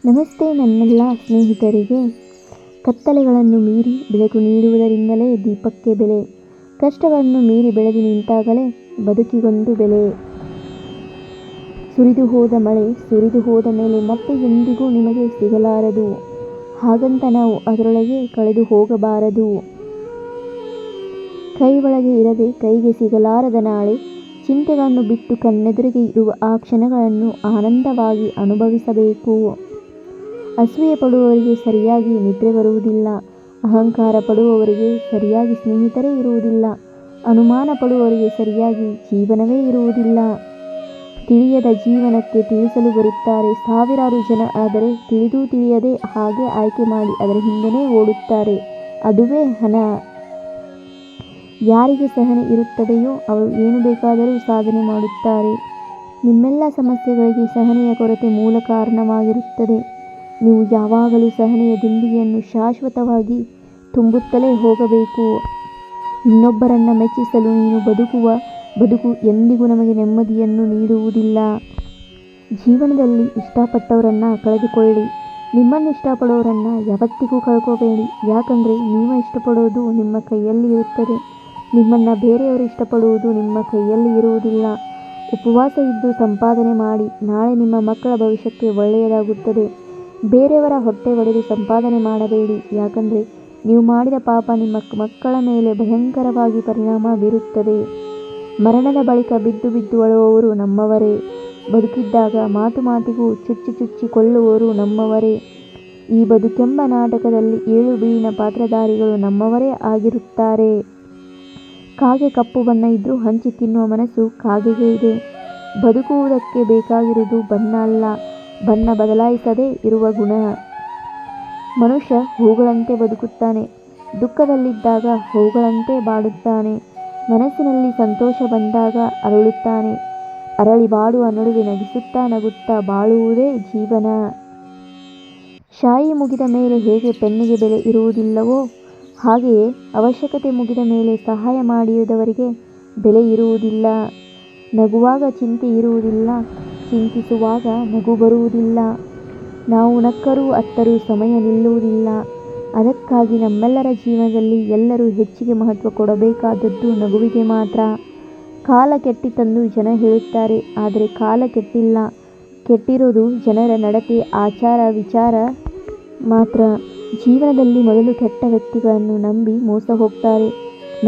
ನಮಸ್ತೆ ನನ್ನೆಲ್ಲ ಸ್ನೇಹಿತರಿಗೆ. ಕತ್ತಲೆಗಳನ್ನು ಮೀರಿ ಬೆಳಕು ನೀಡುವುದರಿಂದಲೇ ದೀಪಕ್ಕೆ ಬೆಲೆ. ಕಷ್ಟವನ್ನು ಮೀರಿ ಬೆಳೆದು ನಿಂತಾಗಲೇ ಬದುಕಿಗೊಂದು ಬೆಲೆ. ಸುರಿದು ಹೋದ ಮಳೆ ಸುರಿದು ಹೋದ ಮೇಲೆ ಮತ್ತೆ ಎಂದಿಗೂ ನಿಮಗೆ ಸಿಗಲಾರದು. ಹಾಗಂತ ನಾವು ಅದರೊಳಗೆ ಕಳೆದು ಹೋಗಬಾರದು. ಕೈ ಒಳಗೆ ಇರದೆ ಕೈಗೆ ಸಿಗಲಾರದ ನಾಳೆ. ಚಿಂತೆಗಳನ್ನು ಬಿಟ್ಟು ಕಣ್ಣೆದುರಿಗೆ ಇರುವ ಆ ಕ್ಷಣಗಳನ್ನು ಆನಂದವಾಗಿ ಅನುಭವಿಸಬೇಕು. ಅಸೂಯೆ ಪಡುವವರಿಗೆ ಸರಿಯಾಗಿ ನಿದ್ರೆ ಬರುವುದಿಲ್ಲ. ಅಹಂಕಾರ ಪಡುವವರಿಗೆ ಸರಿಯಾಗಿ ಸ್ನೇಹಿತರೇ ಇರುವುದಿಲ್ಲ. ಅನುಮಾನ ಪಡುವವರಿಗೆ ಸರಿಯಾಗಿ ಜೀವನವೇ ಇರುವುದಿಲ್ಲ. ತಿಳಿಯದ ಜೀವನಕ್ಕೆ ತಿಳಿಸಲು ಬರುತ್ತಾರೆ ಸಾವಿರಾರು ಜನ. ಆದರೆ ತಿಳಿದೂ ತಿಳಿಯದೆ ಹಾಗೆ ಆಯ್ಕೆ ಮಾಡಿ ಅದರ ಹಿಂದೆನೇ ಓಡುತ್ತಾರೆ. ಅದುವೇ ಹಣ. ಯಾರಿಗೆ ಸಹನೆ ಇರುತ್ತದೆಯೋ ಅವರು ಏನು ಬೇಕಾದರೂ ಸಾಧನೆ ಮಾಡುತ್ತಾರೆ. ನಿಮ್ಮೆಲ್ಲ ಸಮಸ್ಯೆಗಳಿಗೆ ಸಹನೆಯ ಕೊರತೆ ಮೂಲ ಕಾರಣವಾಗಿರುತ್ತದೆ. ನೀವು ಯಾವಾಗಲೂ ಸಹನೆಯ ದಿಂಬಿಗೆಯನ್ನು ಶಾಶ್ವತವಾಗಿ ತುಂಬುತ್ತಲೇ ಹೋಗಬೇಕು. ಇನ್ನೊಬ್ಬರನ್ನು ಮೆಚ್ಚಿಸಲು ನೀನು ಬದುಕುವ ಬದುಕು ಎಂದಿಗೂ ನಮಗೆ ನೆಮ್ಮದಿಯನ್ನು ನೀಡುವುದಿಲ್ಲ. ಜೀವನದಲ್ಲಿ ಇಷ್ಟಪಟ್ಟವರನ್ನು ಕಳೆದುಕೊಳ್ಳಿ. ನಿಮ್ಮನ್ನು ಇಷ್ಟಪಡೋರನ್ನು ಯಾವತ್ತಿಗೂ ಕಳ್ಕೋಬೇಡಿ. ಯಾಕಂದರೆ ನೀವು ಇಷ್ಟಪಡೋದು ನಿಮ್ಮ ಕೈಯಲ್ಲಿ ಇರುತ್ತದೆ. ನಿಮ್ಮನ್ನು ಬೇರೆಯವರು ಇಷ್ಟಪಡುವುದು ನಿಮ್ಮ ಕೈಯಲ್ಲಿ ಇರುವುದಿಲ್ಲ. ಉಪವಾಸ ಇದ್ದು ಸಂಪಾದನೆ ಮಾಡಿ. ನಾಳೆ ನಿಮ್ಮ ಮಕ್ಕಳ ಭವಿಷ್ಯಕ್ಕೆ ಒಳ್ಳೆಯದಾಗುತ್ತದೆ. ಬೇರೆಯವರ ಹೊಟ್ಟೆ ಒಡೆದು ಸಂಪಾದನೆ ಮಾಡಬೇಡಿ. ಯಾಕಂದರೆ ನೀವು ಮಾಡಿದ ಪಾಪ ನಿಮ್ಮ ಮಕ್ಕಳ ಮೇಲೆ ಭಯಂಕರವಾಗಿ ಪರಿಣಾಮ ಬೀರುತ್ತದೆ. ಮರಣದ ಬಳಿಕ ಬಿದ್ದು ಬಿದ್ದು ಅಳುವವರು ನಮ್ಮವರೇ. ಬದುಕಿದ್ದಾಗ ಮಾತು ಮಾತಿಗೂ ಚುಚ್ಚಿ ಚುಚ್ಚಿ ಕೊಲ್ಲುವವರು ನಮ್ಮವರೇ. ಈ ಬದುಕೆಂಬ ನಾಟಕದಲ್ಲಿ ಏಳು ಬೀಳಿನ ಪಾತ್ರಧಾರಿಗಳು ನಮ್ಮವರೇ ಆಗಿರುತ್ತಾರೆ. ಕಾಗೆ ಕಪ್ಪು ಬಣ್ಣ ಇದ್ರೂ ಹಂಚಿ ತಿನ್ನುವ ಮನಸ್ಸು ಕಾಗೆಗೆ ಇದೆ. ಬದುಕುವುದಕ್ಕೆ ಬೇಕಾಗಿರುವುದು ಬಣ್ಣ ಅಲ್ಲ, ಬಣ್ಣ ಬದಲಾಯಿಸದೇ ಇರುವ ಗುಣ. ಮನುಷ್ಯ ಹೂಗಳಂತೆ ಬದುಕುತ್ತಾನೆ. ದುಃಖದಲ್ಲಿದ್ದಾಗ ಹೂಗಳಂತೆ ಬಾಡುತ್ತಾನೆ. ಮನಸ್ಸಿನಲ್ಲಿ ಸಂತೋಷ ಬಂದಾಗ ಅರಳುತ್ತಾನೆ. ಅರಳಿ ಬಾಡುವ ನಡುವೆ ನಗಿಸುತ್ತಾ ನಗುತ್ತಾ ಬಾಳುವುದೇ ಜೀವನ. ಶಾಯಿ ಮುಗಿದ ಮೇಲೆ ಹೇಗೆ ಪೆನ್ನಿಗೆ ಬೆಲೆ ಇರುವುದಿಲ್ಲವೋ ಹಾಗೆಯೇ ಅವಶ್ಯಕತೆ ಮುಗಿದ ಮೇಲೆ ಸಹಾಯ ಮಾಡಿದವರಿಗೆ ಬೆಲೆ ಇರುವುದಿಲ್ಲ. ನಗುವಾಗ ಚಿಂತೆ ಇರುವುದಿಲ್ಲ, ಚಿಂತಿಸುವಾಗ ನಗು ಬರುವುದಿಲ್ಲ. ನಾವು ನಕ್ಕರೂ ಅತ್ತರೂ ಸಮಯ ನಿಲ್ಲುವುದಿಲ್ಲ. ಅದಕ್ಕಾಗಿ ನಮ್ಮೆಲ್ಲರ ಜೀವನದಲ್ಲಿ ಎಲ್ಲರೂ ಹೆಚ್ಚಿಗೆ ಮಹತ್ವ ಕೊಡಬೇಕಾದದ್ದು ನಗುವಿಗೆ ಮಾತ್ರ. ಕಾಲ ಕೆಟ್ಟಿತೆಂದು ಜನ ಹೇಳುತ್ತಾರೆ, ಆದರೆ ಕಾಲ ಕೆಟ್ಟಿಲ್ಲ. ಕೆಟ್ಟಿರೋದು ಜನರ ನಡತೆ, ಆಚಾರ ವಿಚಾರ ಮಾತ್ರ. ಜೀವನದಲ್ಲಿ ಮೊದಲು ಕೆಟ್ಟ ವ್ಯಕ್ತಿಗಳನ್ನು ನಂಬಿ ಮೋಸ ಹೋಗ್ತಾರೆ.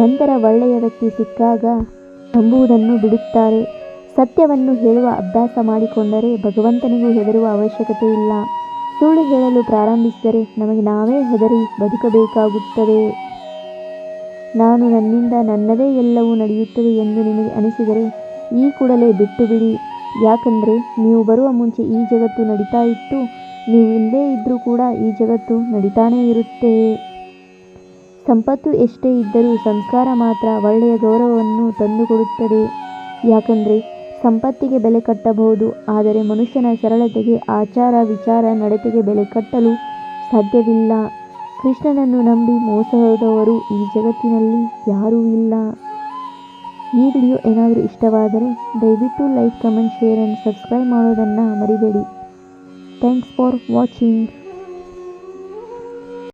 ನಂತರ ಒಳ್ಳೆಯ ವ್ಯಕ್ತಿ ಸಿಕ್ಕಾಗ ನಂಬುವುದನ್ನು ಬಿಡುತ್ತಾರೆ. ಸತ್ಯವನ್ನು ಹೇಳುವ ಅಭ್ಯಾಸ ಮಾಡಿಕೊಂಡರೆ ಭಗವಂತನಿಗೂ ಹೆದರುವ ಅವಶ್ಯಕತೆ ಇಲ್ಲ. ಸುಳ್ಳು ಹೇಳಲು ಪ್ರಾರಂಭಿಸಿದರೆ ನಮಗೆ ನಾವೇ ಹೆದರಿ ಬದುಕಬೇಕಾಗುತ್ತದೆ. ನಾನು ನನ್ನಿಂದ ನನ್ನದೇ ಎಲ್ಲವೂ ನಡೆಯುತ್ತದೆ ಎಂದು ನಿಮಗೆ ಅನಿಸಿದರೆ ಈ ಕೂಡಲೇ ಬಿಟ್ಟು ಬಿಡಿ. ಯಾಕಂದರೆ ನೀವು ಬರುವ ಮುಂಚೆ ಈ ಜಗತ್ತು ನಡೀತಾ ಇತ್ತು. ನೀವು ಇಲ್ಲದೇ ಇದ್ದರೂ ಕೂಡ ಈ ಜಗತ್ತು ನಡೀತಾನೇ ಇರುತ್ತೆ. ಸಂಪತ್ತು ಎಷ್ಟೇ ಇದ್ದರೂ ಸಂಸ್ಕಾರ ಮಾತ್ರ ಒಳ್ಳೆಯ ಗೌರವವನ್ನು ತಂದುಕೊಡುತ್ತದೆ. ಯಾಕಂದರೆ ಸಂಪತ್ತಿಗೆ ಬೆಲೆ ಕಟ್ಟಬಹುದು, ಆದರೆ ಮನುಷ್ಯನ ಸರಳತೆಗೆ, ಆಚಾರ ವಿಚಾರ ನಡತೆಗೆ ಬೆಲೆ ಕಟ್ಟಲು ಸಾಧ್ಯವಿಲ್ಲ. ಕೃಷ್ಣನನ್ನು ನಂಬಿ ಮೋಸ ಹೋದವರು ಈ ಜಗತ್ತಿನಲ್ಲಿ ಯಾರೂ ಇಲ್ಲ. ಈ ವಿಡಿಯೋ ಏನಾದರೂ ಇಷ್ಟವಾದರೆ ದಯವಿಟ್ಟು like, comment, share and subscribe ಮಾಡೋದನ್ನು ಮರಿಬೇಡಿ. Thanks for watching.